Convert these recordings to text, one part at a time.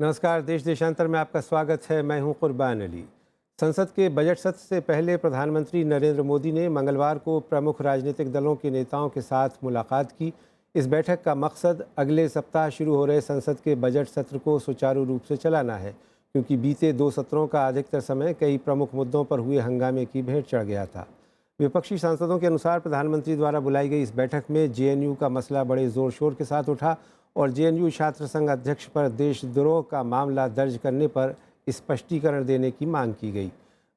नमस्कार। देश देशांतर में आपका स्वागत है। मैं हूं कुर्बान अली। संसद के बजट सत्र से पहले प्रधानमंत्री नरेंद्र मोदी ने मंगलवार को प्रमुख राजनीतिक दलों के नेताओं के साथ मुलाकात की। इस बैठक का मकसद अगले सप्ताह शुरू हो रहे संसद के बजट सत्र को सुचारू रूप से चलाना है, क्योंकि बीते दो सत्रों का अधिकतर समय कई प्रमुख मुद्दों पर हुए हंगामे की भेंट चढ़ गया था। विपक्षी सांसदों के अनुसार प्रधानमंत्री द्वारा बुलाई गई इस बैठक में जेएनयू का मसला बड़े जोर शोर के साथ उठा और जेएनयू छात्र संघ अध्यक्ष पर देशद्रोह का मामला दर्ज करने पर स्पष्टीकरण देने की मांग की गई।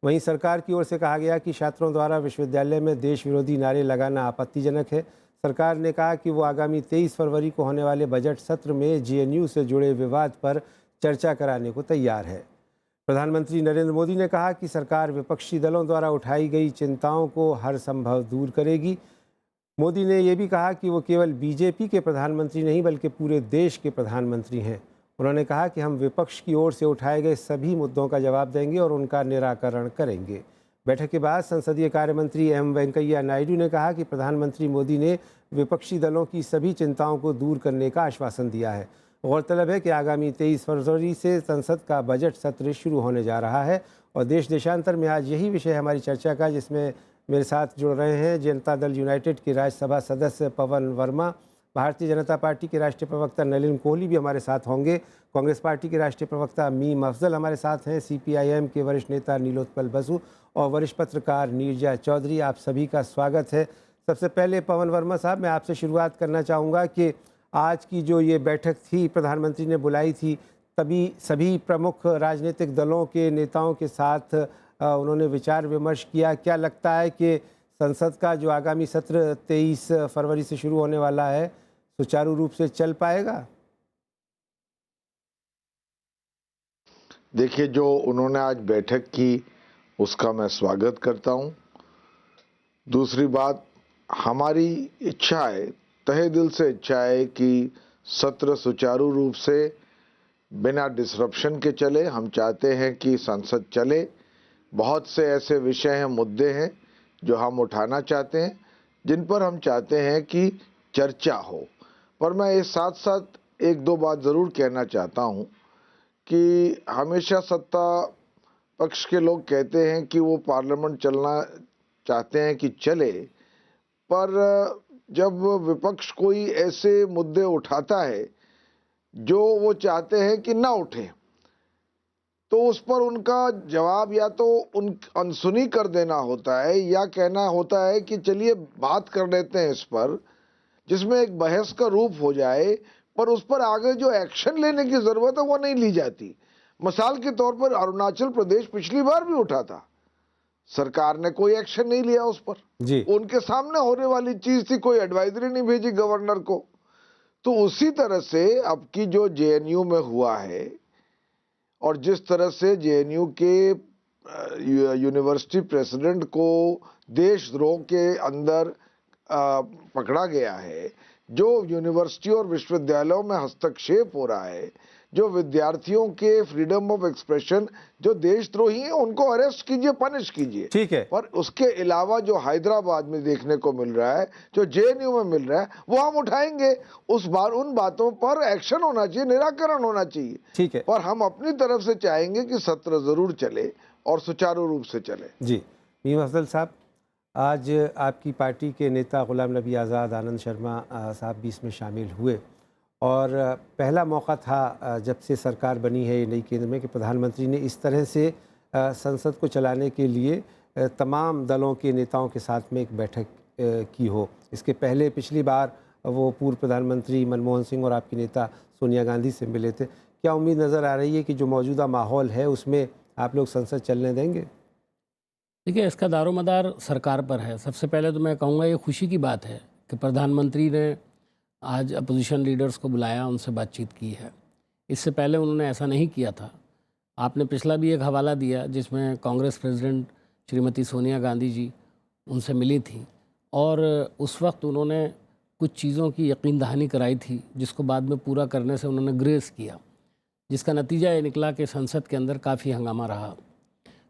वहीं सरकार की ओर से कहा गया कि छात्रों द्वारा विश्वविद्यालय में देश विरोधी नारे लगाना आपत्तिजनक है। सरकार ने कहा कि वो आगामी 23 फरवरी को होने वाले बजट सत्र में जेएनयू से जुड़े विवाद पर चर्चा कराने को तैयार है। प्रधानमंत्री नरेंद्र मोदी ने कहा कि सरकार विपक्षी दलों द्वारा उठाई गई चिंताओं को हर संभव दूर करेगी। मोदी ने यह भी कहा कि वो केवल बीजेपी के प्रधानमंत्री नहीं बल्कि पूरे देश के प्रधानमंत्री हैं। उन्होंने कहा कि हम विपक्ष की ओर से उठाए गए सभी मुद्दों का जवाब देंगे और उनका निराकरण करेंगे। बैठक के बाद संसदीय कार्य मंत्री एम वेंकैया नायडू ने कहा कि प्रधानमंत्री मोदी ने विपक्षी दलों की सभी चिंताओं को दूर करने का आश्वासन दिया है। गौरतलब है कि आगामी 23 फरवरी से संसद का बजट सत्र शुरू होने जा रहा है और देश देशांतर में आज यही विषय है हमारी चर्चा का, जिसमें मेरे साथ जुड़ रहे हैं जनता दल यूनाइटेड के राज्यसभा सदस्य पवन वर्मा, भारतीय जनता पार्टी के राष्ट्रीय प्रवक्ता नलिन कोहली भी हमारे साथ होंगे, कांग्रेस पार्टी के राष्ट्रीय प्रवक्ता मीम अफजल हमारे साथ हैं, सीपीआईएम के वरिष्ठ नेता नीलोत्पल बसु और वरिष्ठ पत्रकार नीरजा चौधरी। आप सभी का स्वागत है। सबसे पहले पवन वर्मा साहब, मैं आपसे शुरुआत करना चाहूँगा कि आज की जो ये बैठक थी प्रधानमंत्री ने बुलाई थी, तभी सभी प्रमुख राजनीतिक दलों के नेताओं के साथ उन्होंने विचार विमर्श किया। क्या लगता है कि संसद का जो आगामी सत्र 23 फरवरी से शुरू होने वाला है सुचारू रूप से चल पाएगा? देखिए, जो उन्होंने आज बैठक की उसका मैं स्वागत करता हूं। दूसरी बात, हमारी इच्छा है, तहे दिल से इच्छा है कि सत्र सुचारू रूप से बिना डिसरप्शन के चले। हम चाहते हैं कि संसद चले। बहुत से ऐसे विषय हैं, मुद्दे हैं जो हम उठाना चाहते हैं, जिन पर हम चाहते हैं कि चर्चा हो। पर मैं इस साथ साथ एक दो बात ज़रूर कहना चाहता हूं कि हमेशा सत्ता पक्ष के लोग कहते हैं कि वो पार्लियामेंट चलना चाहते हैं कि चले, पर जब विपक्ष कोई ऐसे मुद्दे उठाता है जो वो चाहते हैं कि ना उठे, तो उस पर उनका जवाब या तो अनसुनी कर देना होता है या कहना होता है कि चलिए बात कर लेते हैं इस पर, जिसमें एक बहस का रूप हो जाए, पर उस पर आगे जो एक्शन लेने की जरूरत है वो नहीं ली जाती। मिसाल के तौर पर अरुणाचल प्रदेश पिछली बार भी उठा था, सरकार ने कोई एक्शन नहीं लिया उस पर। जी। उनके सामने होने वाली चीज थी, कोई एडवाइजरी नहीं भेजी गवर्नर को। तो उसी तरह से अब की जो जेएनयू में हुआ है और जिस तरह से जेएनयू के यूनिवर्सिटी प्रेसिडेंट को देशद्रोह के अंदर पकड़ा गया है, जो यूनिवर्सिटी और विश्वविद्यालयों में हस्तक्षेप हो रहा है, जो विद्यार्थियों के फ्रीडम ऑफ एक्सप्रेशन, जो देशद्रोही हैं उनको अरेस्ट कीजिए, पनिश कीजिए। ठीक है। पर उसके अलावा जो हैदराबाद में देखने को मिल रहा है, जो जेएनयू में मिल रहा है, वो हम उठाएंगे। उन बातों पर एक्शन होना चाहिए, निराकरण होना चाहिए। ठीक है। पर हम अपनी तरफ से चाहेंगे कि सत्र जरूर चले और सुचारू रूप से चले। जी। मीम अफजल साहब, आज आपकी पार्टी के नेता गुलाम नबी आज़ाद, आनंद शर्मा साहब भी इसमें शामिल हुए और पहला मौका था जब से सरकार बनी है नई केंद्र में कि प्रधानमंत्री ने इस तरह से संसद को चलाने के लिए तमाम दलों के नेताओं के साथ में एक बैठक की हो। इसके पहले पिछली बार वो पूर्व प्रधानमंत्री मनमोहन सिंह और आपकी नेता सोनिया गांधी से मिले थे। क्या उम्मीद नज़र आ रही है कि जो मौजूदा माहौल है उसमें आप लोग संसद चलने देंगे? देखिए, इसका दारोमदार सरकार पर है। सबसे पहले तो मैं कहूँगा ये खुशी की बात है कि प्रधानमंत्री ने आज अपोजिशन लीडर्स को बुलाया, उनसे बातचीत की है। इससे पहले उन्होंने ऐसा नहीं किया था। आपने पिछला भी एक हवाला दिया जिसमें कांग्रेस प्रेसिडेंट श्रीमती सोनिया गांधी जी उनसे मिली थी और उस वक्त उन्होंने कुछ चीज़ों की यकीन दहानी कराई थी, जिसको बाद में पूरा करने से उन्होंने ग्रेस किया, जिसका नतीजा ये निकला कि संसद के अंदर काफ़ी हंगामा रहा।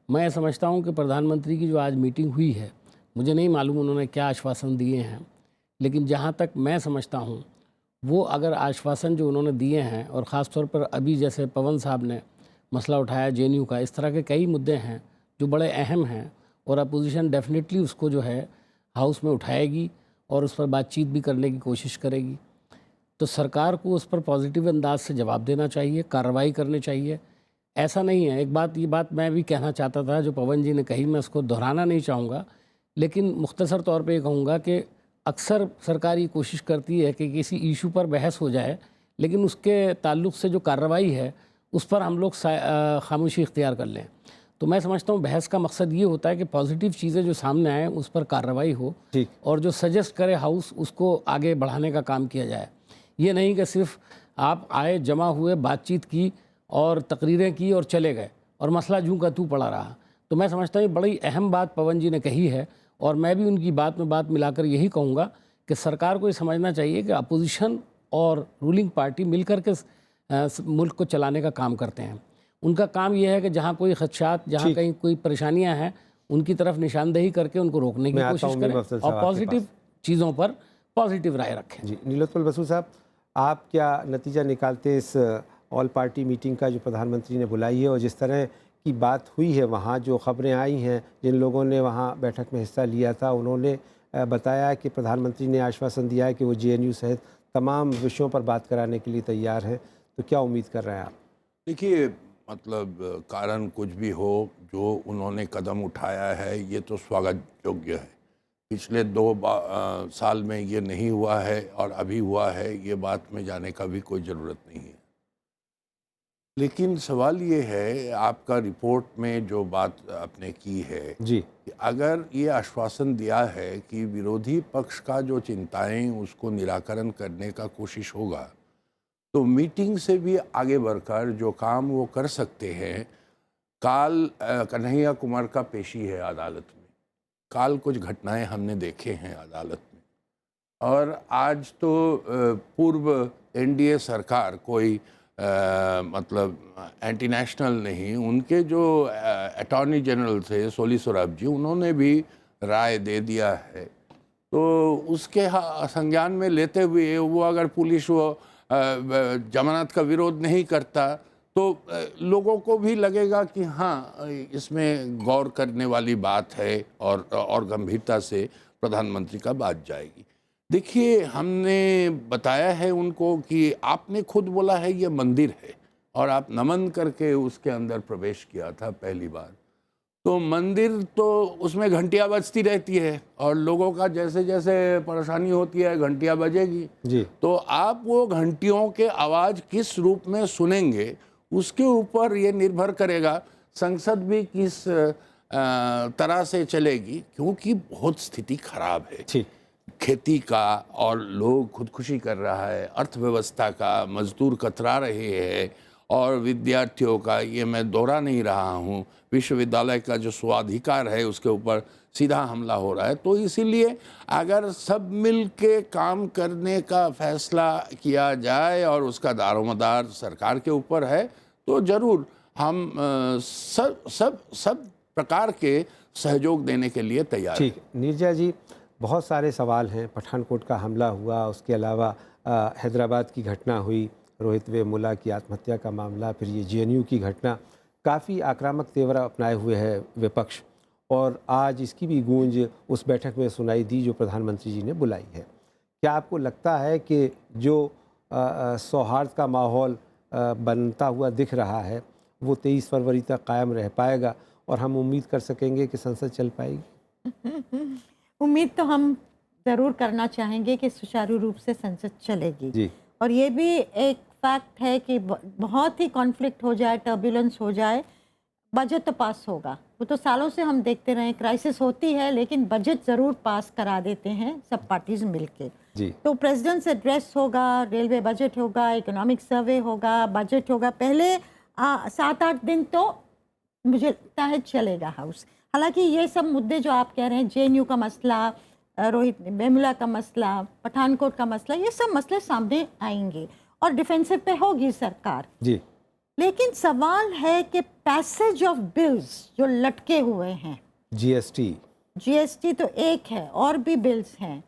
मैं समझता हूँ कि प्रधानमंत्री की जो आज मीटिंग हुई है, मुझे नहीं मालूम उन्होंने क्या आश्वासन दिए हैं, लेकिन जहाँ तक मैं समझता हूँ वो अगर आश्वासन जो उन्होंने दिए हैं, और ख़ास तौर पर अभी जैसे पवन साहब ने मसला उठाया जेएनयू का, इस तरह के कई मुद्दे हैं जो बड़े अहम हैं, और अपोजिशन डेफिनेटली उसको जो है हाउस में उठाएगी और उस पर बातचीत भी करने की कोशिश करेगी। तो सरकार को उस पर पॉजिटिव अंदाज से जवाब देना चाहिए, कार्रवाई करनी चाहिए। ऐसा नहीं है, एक बात, ये बात मैं भी कहना चाहता था जो पवन जी ने कही, मैं उसको दोहराना नहीं चाहूँगा, लेकिन मुख्तसर तौर पे ये कहूँगा कि अक्सर सरकार ये कोशिश करती है कि किसी इशू पर बहस हो जाए, लेकिन उसके ताल्लुक़ से जो कार्रवाई है उस पर हम लोग खामोशी इख्तियार कर लें। तो मैं समझता हूँ बहस का मकसद ये होता है कि पॉजिटिव चीज़ें जो सामने आएँ उस पर कार्रवाई हो, और जो सजेस्ट करे हाउस उसको आगे बढ़ाने का काम किया जाए। ये नहीं कि सिर्फ आप आए, जमा हुए, बातचीत की और तकरीरें की और चले गए और मसला जूं का तू पड़ा रहा। तो मैं समझता हूँ ये बड़ी अहम बात पवन जी ने कही है, और मैं भी उनकी बात में बात मिलाकर यही कहूँगा कि सरकार को ये समझना चाहिए कि अपोजिशन और रूलिंग पार्टी मिलकर के मुल्क को चलाने का काम करते हैं। उनका काम यह है कि जहाँ कोई खदशात, जहाँ कहीं कोई परेशानियाँ हैं, उनकी तरफ निशानदेही करके उनको रोकने की कोशिश करें और पॉजिटिव चीज़ों पर पॉजिटिव राय रखें। जी, नीलोत्पल बसु साहब, आप क्या नतीजा निकालते इस ऑल पार्टी मीटिंग का जो प्रधानमंत्री ने बुलाई है, और जिस तरह की बात हुई है वहाँ, जो खबरें आई हैं, जिन लोगों ने वहाँ बैठक में हिस्सा लिया था, उन्होंने बताया कि प्रधानमंत्री ने आश्वासन दिया है कि वो जेएनयू सहित तमाम विषयों पर बात कराने के लिए तैयार हैं। तो क्या उम्मीद कर रहे हैं आप? देखिए, मतलब कारण कुछ भी हो, जो उन्होंने कदम उठाया है ये तो स्वागत योग्य है। पिछले 2 साल में ये नहीं हुआ है और अभी हुआ है, ये बात में जाने का भी कोई ज़रूरत नहीं है। लेकिन सवाल ये है, आपका रिपोर्ट में जो बात आपने की है जी, कि अगर ये आश्वासन दिया है कि विरोधी पक्ष का जो चिंताएं उसको निराकरण करने का कोशिश होगा, तो मीटिंग से भी आगे बढ़कर जो काम वो कर सकते हैं। काल कन्हैया कुमार का पेशी है अदालत में, काल कुछ घटनाएं हमने देखे हैं अदालत में, और आज तो पूर्व एनडीए सरकार कोई मतलब एंटी नेशनल नहीं, उनके जो अटॉर्नी जनरल थे सोली जी, उन्होंने भी राय दे दिया है। तो उसके संज्ञान में लेते हुए वो अगर पुलिस वो जमानत का विरोध नहीं करता तो लोगों को भी लगेगा कि हाँ, इसमें गौर करने वाली बात है, और गंभीरता से प्रधानमंत्री का बात जाएगी। देखिए, हमने बताया है उनको कि आपने खुद बोला है ये मंदिर है, और आप नमन करके उसके अंदर प्रवेश किया था पहली बार। तो मंदिर तो उसमें घंटियाँ बजती रहती है, और लोगों का जैसे जैसे परेशानी होती है घंटियाँ बजेगी जी। तो आप वो घंटियों के आवाज़ किस रूप में सुनेंगे, उसके ऊपर ये निर्भर करेगा संसद भी किस तरह से चलेगी, क्योंकि बहुत स्थिति खराब है। ठीक, खेती का, और लोग खुदकुशी कर रहा है, अर्थव्यवस्था का, मजदूर कतरा रहे हैं, और विद्यार्थियों का, ये मैं दोहरा नहीं रहा हूँ, विश्वविद्यालय का जो स्वाधिकार है उसके ऊपर सीधा हमला हो रहा है। तो इसीलिए अगर सब मिल के काम करने का फैसला किया जाए और उसका दारोमदार सरकार के ऊपर है, तो ज़रूर हम सब प्रकार के सहयोग देने के लिए तैयार हैं। ठीक। नीरजा जी, बहुत सारे सवाल हैं। पठानकोट का हमला हुआ, उसके अलावा हैदराबाद की घटना हुई, रोहित वेमुला की आत्महत्या का मामला, फिर ये जेएनयू की घटना, काफ़ी आक्रामक तेवर अपनाए हुए है विपक्ष, और आज इसकी भी गूंज उस बैठक में सुनाई दी जो प्रधानमंत्री जी ने बुलाई है। क्या आपको लगता है कि जो सौहार्द का माहौल बनता हुआ दिख रहा है वो 23 फरवरी तक कायम रह पाएगा, और हम उम्मीद कर सकेंगे कि संसद चल पाएगी? उम्मीद तो हम ज़रूर करना चाहेंगे कि सुचारू रूप से संसद चलेगी जी। और ये भी एक फैक्ट है कि बहुत ही कॉन्फ्लिक्ट हो जाए, टर्बुलेंस हो जाए, बजट तो पास होगा। वो तो सालों से हम देखते रहे, क्राइसिस होती है लेकिन बजट ज़रूर पास करा देते हैं सब पार्टीज मिलके। जी। तो प्रेसिडेंट्स एड्रेस होगा, रेलवे बजट होगा, इकोनॉमिक सर्वे होगा, बजट होगा, पहले 7-8 दिन तो मुझे लगता है चलेगा हाउस। हालांकि ये सब मुद्दे जो आप कह रहे हैं, जेएनयू का मसला, रोहित वेमुला का मसला, पठानकोट का मसला, ये सब मसले सामने आएंगे और डिफेंसिव पे होगी सरकार जी। लेकिन सवाल है कि पैसेज ऑफ बिल्स जो लटके हुए हैं, जीएसटी जीएसटी तो एक है और भी बिल्स हैं,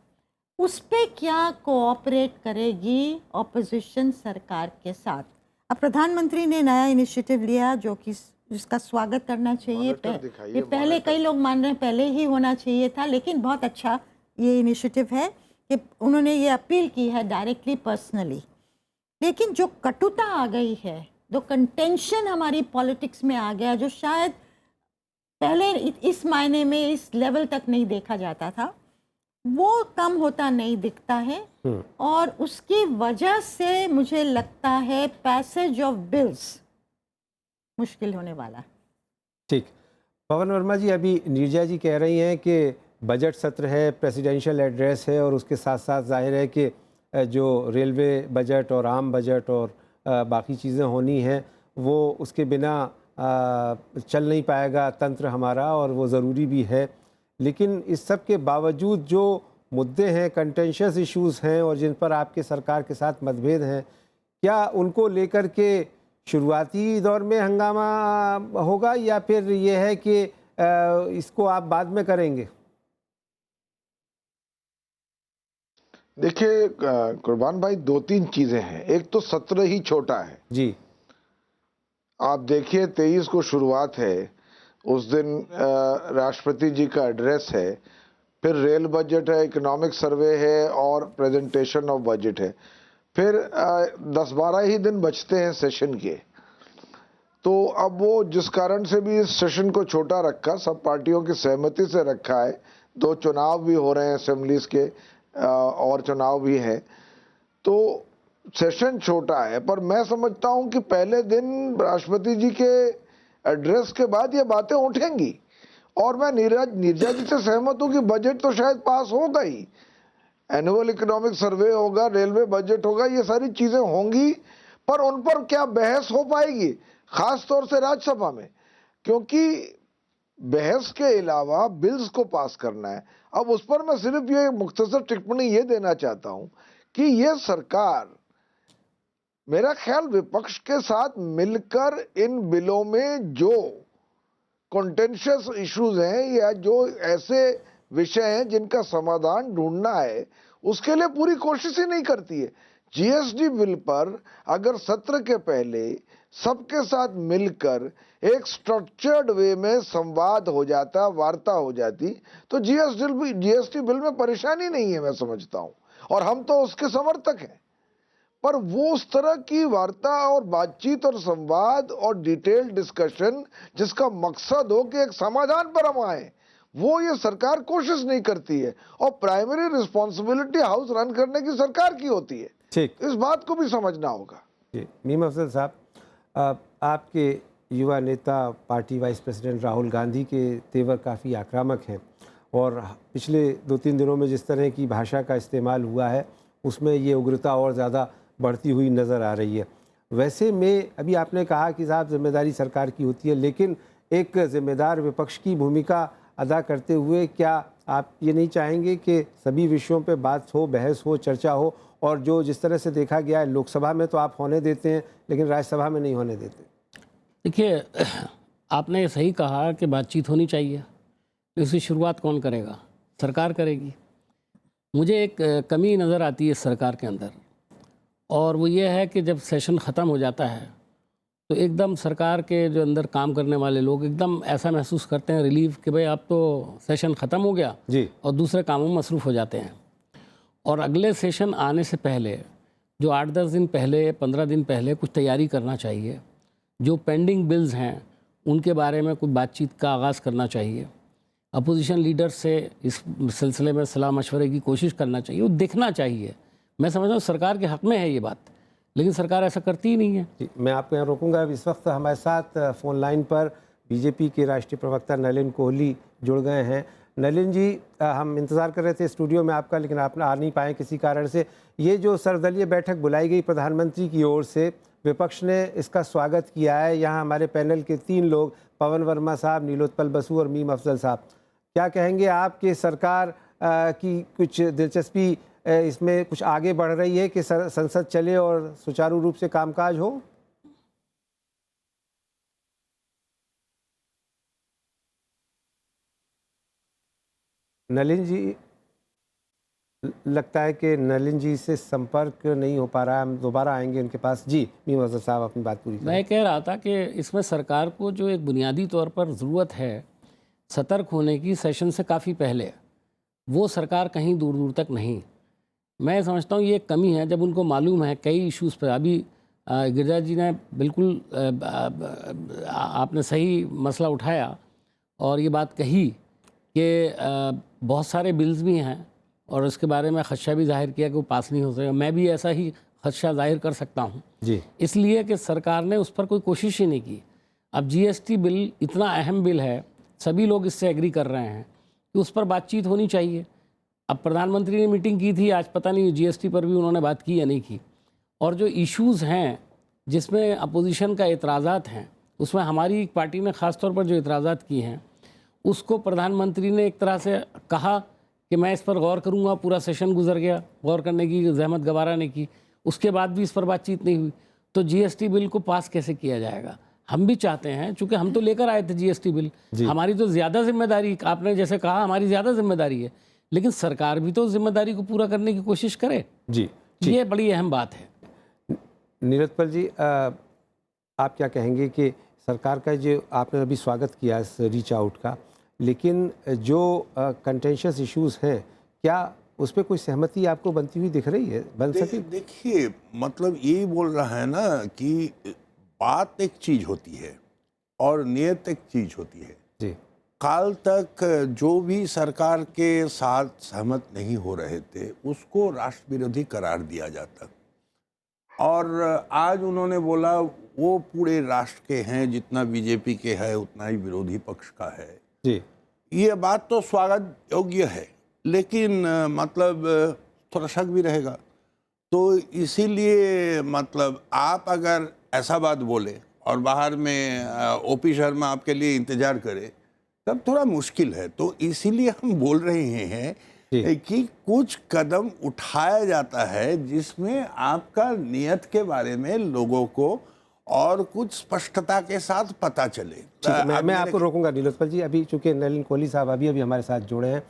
उस पे क्या कोऑपरेट करेगी ऑपोजिशन सरकार के साथ? अब प्रधानमंत्री ने नया इनिशिएटिव लिया जो कि जिसका स्वागत करना चाहिए। मॉनिटर दिखाइए, ये पहले मॉनिटर। कई लोग मान रहे हैं पहले ही होना चाहिए था, लेकिन बहुत अच्छा ये इनिशिएटिव है कि उन्होंने ये अपील की है डायरेक्टली पर्सनली। लेकिन जो कटुता आ गई है, जो कंटेंशन हमारी पॉलिटिक्स में आ गया, जो शायद पहले इस मायने में इस लेवल तक नहीं देखा जाता था, वो कम होता नहीं दिखता है। और उसकी वजह से मुझे लगता है पैसेज ऑफ बिल्स मुश्किल होने वाला है। ठीक। पवन वर्मा जी, अभी नीरजा जी कह रही हैं कि बजट सत्र है, प्रेसिडेंशियल एड्रेस है और उसके साथ साथ जाहिर है कि जो रेलवे बजट और आम बजट और बाकी चीज़ें होनी हैं वो उसके बिना चल नहीं पाएगा तंत्र हमारा, और वो ज़रूरी भी है। लेकिन इस सब के बावजूद जो मुद्दे हैं, कंटेंशियस इश्यूज़ हैं और जिन पर आपके सरकार के साथ मतभेद हैं, क्या उनको लेकर के शुरुआती दौर में हंगामा होगा या फिर ये है कि इसको आप बाद में करेंगे? देखिए कुर्बान भाई, दो तीन चीजें हैं। एक तो सत्र ही छोटा है। जी। आप देखिए 23 को शुरुआत है, उस दिन राष्ट्रपति जी का एड्रेस है, फिर रेल बजट है, इकोनॉमिक सर्वे है और प्रेजेंटेशन ऑफ बजट है। फिर 10-12 ही दिन बचते हैं सेशन के। तो अब वो जिस कारण से भी इस सेशन को छोटा रखा, सब पार्टियों की सहमति से रखा है। 2 चुनाव भी हो रहे हैं असेंबलीज के, और चुनाव भी है, तो सेशन छोटा है। पर मैं समझता हूं कि पहले दिन राष्ट्रपति जी के एड्रेस के बाद ये बातें उठेंगी। और मैं नीरजा जी से सहमत हूं कि बजट तो शायद पास होगा ही, एनुअल इकोनॉमिक सर्वे होगा, रेलवे बजट होगा, ये सारी चीजें होंगी। पर उन पर क्या बहस हो पाएगी, खास तौर से राज्यसभा में? क्योंकि बहस के अलावा बिल्स को पास करना है। अब उस पर मैं सिर्फ ये मुख्तसर टिप्पणी ये देना चाहता हूं कि ये सरकार मेरा ख्याल विपक्ष के साथ मिलकर इन बिलों में जो कॉन्टेंशियस इश्यूज हैं या जो ऐसे विषय हैं जिनका समाधान ढूंढना है, उसके लिए पूरी कोशिश ही नहीं करती है। जीएसटी बिल पर अगर सत्र के पहले सबके साथ मिलकर एक स्ट्रक्चर्ड वे में संवाद हो जाता, वार्ता हो जाती, तो जीएसटी बिल में परेशानी नहीं है, मैं समझता हूं, और हम तो उसके समर्थक हैं। पर वो उस तरह की वार्ता और बातचीत और संवाद और डिटेल डिस्कशन जिसका मकसद हो कि एक समाधान पर हम आए, वो ये सरकार कोशिश नहीं करती है। और प्राइमरी रिस्पॉन्सिबिलिटी हाउस रन करने की सरकार की होती है। ठीक। इस बात को भी समझना होगा। जी, मीम अफजल साहब, आपके युवा नेता party vice president Rahul Gandhi के तेवर काफ़ी आक्रामक हैं और पिछले 2-3 दिनों में जिस तरह की भाषा का इस्तेमाल हुआ है उसमें ये उग्रता और ज़्यादा बढ़ती हुई नज़र आ रही है। वैसे में अभी आपने कहा कि साहब जिम्मेदारी सरकार की होती है, लेकिन एक ज़िम्मेदार विपक्ष की भूमिका अदा करते हुए क्या आप ये नहीं चाहेंगे कि सभी विषयों पे बात हो, बहस हो, चर्चा हो, और जो जिस तरह से देखा गया है लोकसभा में तो आप होने देते हैं लेकिन राज्यसभा में नहीं होने देते? देखिए, आपने सही कहा कि बातचीत होनी चाहिए, इसकी शुरुआत कौन करेगा? सरकार करेगी। मुझे एक कमी नज़र आती है इस सरकार के अंदर, और वो ये है कि जब सेशन ख़त्म हो जाता है तो एकदम सरकार के जो अंदर काम करने वाले लोग एकदम ऐसा महसूस करते हैं रिलीफ कि भाई अब तो सेशन ख़त्म हो गया जी। और दूसरे कामों में मसरूफ़ हो जाते हैं। और अगले सेशन आने से पहले जो 8-10 दिन पहले, 15 दिन पहले कुछ तैयारी करना चाहिए। जो पेंडिंग बिल्स हैं उनके बारे में कुछ बातचीत का आगाज़ करना चाहिए। अपोजिशन लीडर से इस सिलसिले में सलाह मशवरे की कोशिश करना चाहिए, वो देखना चाहिए। मैं समझता हूँ सरकार के हक़ में है ये बात, लेकिन सरकार ऐसा करती ही नहीं है। जी, मैं आपको यहाँ रोकूंगा। इस वक्त हमारे साथ फ़ोन लाइन पर बीजेपी के राष्ट्रीय प्रवक्ता नलिन कोहली जुड़ गए हैं। नलिन जी, हम इंतज़ार कर रहे थे स्टूडियो में आपका, लेकिन आप आ नहीं पाए किसी कारण से। ये जो सर्वदलीय बैठक बुलाई गई प्रधानमंत्री की ओर से, विपक्ष ने इसका स्वागत किया है। यहाँ हमारे पैनल के 3 लोग, पवन वर्मा साहब, नीलोत्पल बसु और मीम अफजल साहब, क्या कहेंगे आप कि सरकार की कुछ दिलचस्पी इसमें कुछ आगे बढ़ रही है कि संसद चले और सुचारू रूप से कामकाज हो? नलिन जी, लगता है कि नलिन जी से संपर्क नहीं हो पा रहा है, हम दोबारा आएंगे उनके पास। जी मीम अफजल साहब अपनी बात पूरी करें। मैं कह रहा था कि इसमें सरकार को जो एक बुनियादी तौर पर ज़रूरत है सतर्क होने की, सेशन से काफ़ी पहले, वो सरकार कहीं दूर दूर तक नहीं। मैं समझता हूँ ये एक कमी है। जब उनको मालूम है कई इश्यूज़ पर, अभी गिरिजा जी ने बिल्कुल आपने सही मसला उठाया और ये बात कही कि बहुत सारे बिल्स भी हैं और उसके बारे में खदशा भी जाहिर किया कि वो पास नहीं हो सकेगा। मैं भी ऐसा ही खदशा जाहिर कर सकता हूँ जी, इसलिए कि सरकार ने उस पर कोई कोशिश ही नहीं की। अब जीएसटी बिल इतना अहम बिल है, सभी लोग इससे एग्री कर रहे हैं कि उस पर बातचीत होनी चाहिए। अब प्रधानमंत्री ने मीटिंग की थी, आज पता नहीं जीएसटी पर भी उन्होंने बात की या नहीं की। और जो इश्यूज़ हैं जिसमें अपोजिशन का एतराज़ात हैं, उसमें हमारी पार्टी ने ख़ास तौर पर जो एतराज़ात किए हैं उसको प्रधानमंत्री ने एक तरह से कहा कि मैं इस पर गौर करूंगा। पूरा सेशन गुजर गया, गौर करने की जहमत गवारा ने की, उसके बाद भी इस पर बातचीत नहीं हुई। तो जीएसटी बिल को पास कैसे किया जाएगा? हम भी चाहते हैं, चूँकि हम तो लेकर आए थे जीएसटी बिल, हमारी तो ज़्यादा जिम्मेदारी, आपने जैसे कहा हमारी ज़्यादा जिम्मेदारी है, लेकिन सरकार भी तो जिम्मेदारी को पूरा करने की कोशिश करे। जी, ये बड़ी अहम बात है। नीलोत्पल जी, आप क्या कहेंगे कि सरकार का जो आपने अभी स्वागत किया इस रीच आउट का, लेकिन जो कंटेंशियस इश्यूज हैं, क्या उस पर कोई सहमति आपको बनती हुई दिख रही है, बन सके? देखिए, मतलब यही बोल रहा है ना कि बात एक चीज होती है और नियत एक चीज होती है। जी, काल तक जो भी सरकार के साथ सहमत नहीं हो रहे थे उसको राष्ट्र विरोधी करार दिया जाता, और आज उन्होंने बोला वो पूरे राष्ट्र के हैं, जितना बीजेपी के है उतना ही विरोधी पक्ष का है। जी, ये बात तो स्वागत योग्य है, लेकिन मतलब थोड़ा शक भी रहेगा। तो इसीलिए मतलब आप अगर ऐसा बात बोले और बाहर में ओपी शर्मा आपके लिए इंतजार करे तब थोड़ा मुश्किल है। तो इसीलिए हम बोल रहे हैं कि कुछ कदम उठाया जाता है जिसमें आपका नियत के बारे में लोगों को और कुछ स्पष्टता के साथ पता चले। ठीक है, मैं आपको रोकूंगा नीलोत्पल जी। अभी चूंकि नलिन कोहली साहब अभी हमारे साथ जुड़े हैं।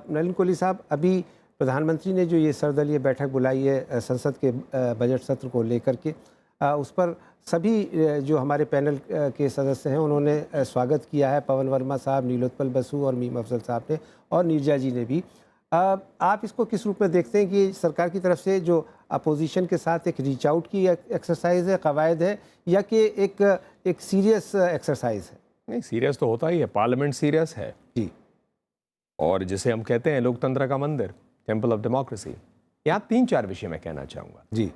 नलिन कोहली साहब, अभी प्रधानमंत्री ने जो ये सर्वदलीय बैठक बुलाई है संसद के बजट सत्र को लेकर के, उस पर सभी जो हमारे पैनल के सदस्य हैं उन्होंने स्वागत किया है। पवन वर्मा साहब, नीलोत्पल बसु और मीम अफजल साहब ने, और नीरजा जी ने भी। आप इसको किस रूप में देखते हैं कि सरकार की तरफ से जो अपोजिशन के साथ एक रीच आउट की एक्सरसाइज है, कवायद है, या कि एक सीरियस एक्सरसाइज है? नहीं, सीरियस तो होता ही है, पार्लियामेंट सीरियस है जी, और जिसे हम कहते हैं लोकतंत्र का मंदिर, टेम्पल ऑफ डेमोक्रेसी। यहाँ 3-4 विषय मैं कहना चाहूँगा। जी,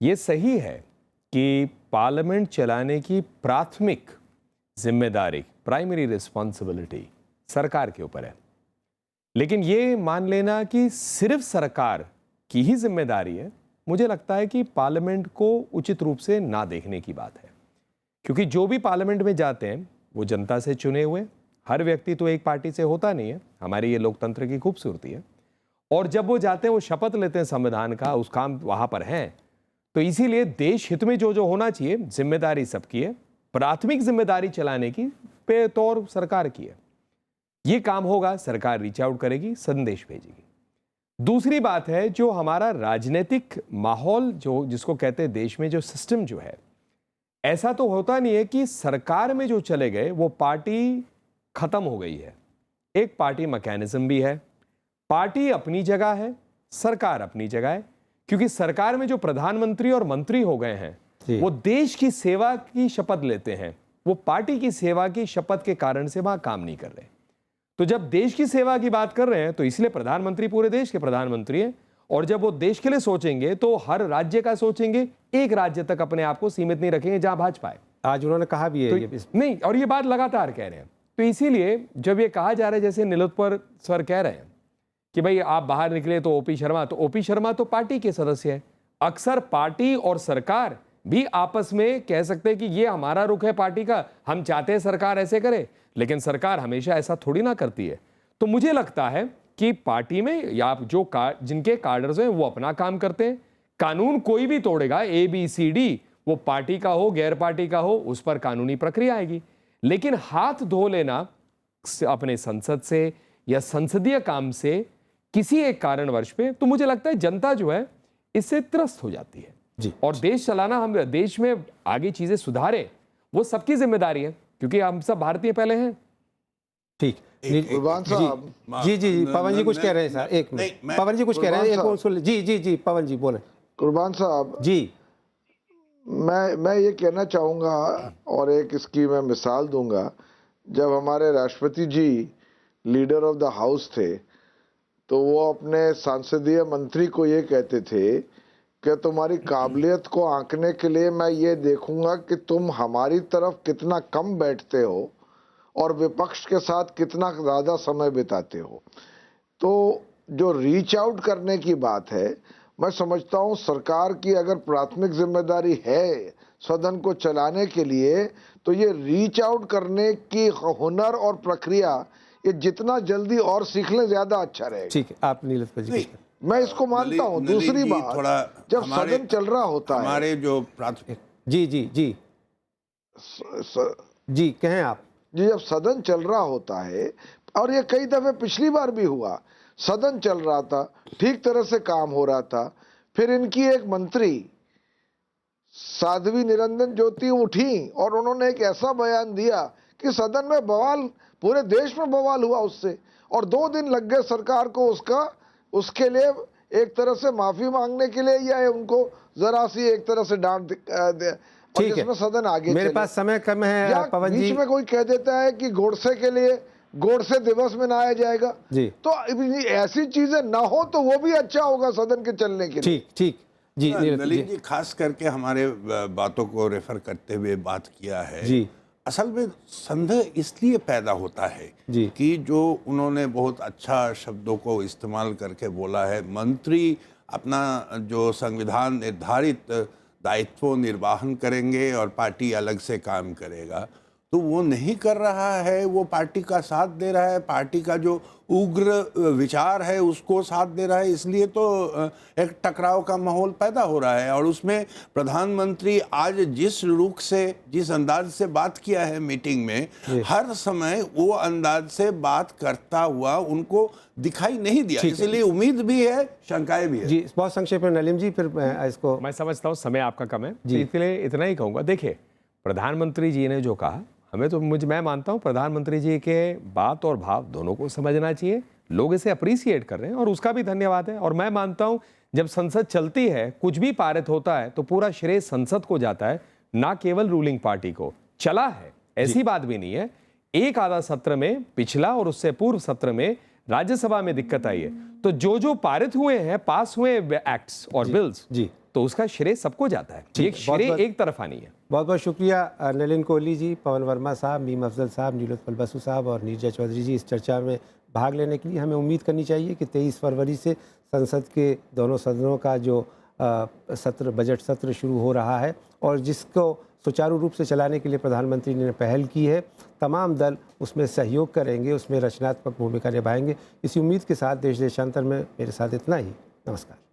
ये सही है कि पार्लियामेंट चलाने की प्राथमिक जिम्मेदारी, प्राइमरी रिस्पॉन्सिबिलिटी सरकार के ऊपर है, लेकिन ये मान लेना कि सिर्फ सरकार की ही जिम्मेदारी है, मुझे लगता है कि पार्लियामेंट को उचित रूप से ना देखने की बात है। क्योंकि जो भी पार्लियामेंट में जाते हैं वो जनता से चुने हुए, हर व्यक्ति तो एक पार्टी से होता नहीं है, हमारी ये लोकतंत्र की खूबसूरती है। और जब वो जाते हैं वो शपथ लेते हैं संविधान का, उस काम वहाँ पर हैं। तो इसीलिए देश हित में जो जो होना चाहिए जिम्मेदारी सबकी है, प्राथमिक जिम्मेदारी चलाने की बेतौर सरकार की है। ये काम होगा, सरकार रीच आउट करेगी, संदेश भेजेगी। दूसरी बात है, जो हमारा राजनीतिक माहौल जो जिसको कहते हैं देश में जो सिस्टम जो है, ऐसा तो होता नहीं है कि सरकार में जो चले गए वो पार्टी खत्म हो गई है। एक पार्टी मैकेनिज्म भी है, पार्टी अपनी जगह है, सरकार अपनी जगह है। क्योंकि सरकार में जो प्रधानमंत्री और मंत्री हो गए हैं वो देश की सेवा की शपथ लेते हैं, वो पार्टी की सेवा की शपथ के कारण से वहां काम नहीं कर रहे। तो जब देश की सेवा की बात कर रहे हैं तो इसलिए प्रधानमंत्री पूरे देश के प्रधानमंत्री हैं, और जब वो देश के लिए सोचेंगे तो हर राज्य का सोचेंगे, एक राज्य तक अपने आप को सीमित नहीं रखेंगे जहां भाजपा है। आज उन्होंने कहा भी है तो नहीं, और ये बात लगातार कह रहे हैं। तो इसीलिए जब ये कहा जा रहा है, जैसे नीलोत्पल सर कह रहे हैं कि भाई आप बाहर निकले तो ओपी शर्मा, तो ओपी शर्मा तो पार्टी के सदस्य हैं। अक्सर पार्टी और सरकार भी आपस में कह सकते हैं कि ये हमारा रुख है पार्टी का, हम चाहते हैं सरकार ऐसे करे, लेकिन सरकार हमेशा ऐसा थोड़ी ना करती है। तो मुझे लगता है कि पार्टी में या जो जिनके कार्डर्स हैं वो अपना काम करते हैं, कानून कोई भी तोड़ेगा ABCD, वो पार्टी का हो गैर पार्टी का हो, उस पर कानूनी प्रक्रिया आएगी। लेकिन हाथ धो लेना अपने संसद से या संसदीय काम से किसी एक कारणवश पे, तो मुझे लगता है जनता जो है इससे त्रस्त हो जाती है जी। और देश चलाना, हम देश में आगे चीजें सुधारे, वो सबकी जिम्मेदारी है, क्योंकि हम सब भारतीय पहले हैं। ठीक। कुर्बान साहब, जी जी जी, पवन जी कुछ कह रहे हैं सर, एक मिनट। पवन जी कुछ कह रहे हैं, एक और सुन। जी जी जी, पवन जी बोले। कुर्बान साहब, जी मैं ये कहना चाहूँगा और एक इसकी मैं मिसाल दूंगा। जब हमारे राष्ट्रपति जी लीडर ऑफ द हाउस थे, तो वो अपने सांसदीय मंत्री को ये कहते थे कि तुम्हारी काबिलियत को आंकने के लिए मैं ये देखूंगा कि तुम हमारी तरफ कितना कम बैठते हो और विपक्ष के साथ कितना ज़्यादा समय बिताते हो। तो जो रीच आउट करने की बात है, मैं समझता हूँ सरकार की अगर प्राथमिक जिम्मेदारी है सदन को चलाने के लिए, तो ये रीच आउट करने की हुनर और प्रक्रिया ये जितना जल्दी और सीख लें ज्यादा अच्छा रहेगा। ठीक है, आप नीलत जी। मैं इसको मानता हूँ। दूसरी बात, जब सदन चल रहा होता है, हमारे जो प्राथमिक जी जी जी जी कहें आप जी, जब सदन चल रहा होता है, और ये कई दफे पिछली बार भी हुआ, सदन चल रहा था, ठीक तरह से काम हो रहा था, फिर इनकी एक मंत्री साध्वी निरंजन ज्योति उठी और उन्होंने एक ऐसा बयान दिया कि सदन में बवाल, पूरे देश में बवाल हुआ उससे, और 2 दिन लग गए सरकार को उसके लिए एक तरह से माफी मांगने के लिए, या उनको जरा सी एक तरह से डांट ठीक है, सदन आगे मेरे पास समय कम है। या पवन जी, बीच में कोई कह देता है कि गोडसे के लिए गोडसे दिवस मनाया जाएगा जी, तो ऐसी चीजें ना हो तो वो भी अच्छा होगा सदन के चलने के लिए। ठीक ठीक जी। नलिन जी खास करके हमारे बातों को रेफर करते हुए बात किया है जी। असल में संदेह इसलिए पैदा होता है जी। कि जो उन्होंने बहुत अच्छा शब्दों को इस्तेमाल करके बोला है, मंत्री अपना जो संविधान निर्धारित दायित्व निर्वाहन करेंगे और पार्टी अलग से काम करेगा, तो वो नहीं कर रहा है। वो पार्टी का साथ दे रहा है, पार्टी का जो उग्र विचार है उसको साथ दे रहा है, इसलिए तो एक टकराव का माहौल पैदा हो रहा है। और उसमें प्रधानमंत्री आज जिस रुख से, जिस अंदाज से बात किया है मीटिंग में, हर समय वो अंदाज से बात करता हुआ उनको दिखाई नहीं दिया, इसलिए उम्मीद भी है, शंकाएं भी है। जी, बहुत संक्षेप में नलीम जी, फिर इसको मैं समझता हूँ समय आपका कम है, तो इसलिए इतना ही कहूँगा। देखिए, प्रधानमंत्री जी ने जो कहा, हमें तो मैं मानता हूँ प्रधानमंत्री जी के बात और भाव दोनों को समझना चाहिए। लोग इसे अप्रिसिएट कर रहे हैं और उसका भी धन्यवाद है। और मैं मानता हूँ जब संसद चलती है, कुछ भी पारित होता है, तो पूरा श्रेय संसद को जाता है, ना केवल रूलिंग पार्टी को। चला है, ऐसी बात भी नहीं है। एक आधा सत्र में, पिछला और उससे पूर्व सत्र में राज्यसभा में दिक्कत आई है, तो जो पारित हुए हैं, पास हुए एक्ट्स और बिल्स, जी, तो उसका श्रेय सबको जाता है। ये श्रेय एक तरफा नहीं है। बहुत बहुत शुक्रिया नलिन कोहली जी, पवन वर्मा साहब, मीम अफजल साहब, नीलोत्पल बसु साहब और नीरजा चौधरी जी इस चर्चा में भाग लेने के लिए। हमें उम्मीद करनी चाहिए कि 23 फरवरी से संसद के दोनों सदनों का जो सत्र, बजट सत्र शुरू हो रहा है, और जिसको सुचारू रूप से चलाने के लिए प्रधानमंत्री ने पहल की है, तमाम दल उसमें सहयोग करेंगे, उसमें रचनात्मक भूमिका निभाएंगे। इसी उम्मीद के साथ देश देशांतर में मेरे साथ इतना ही। नमस्कार।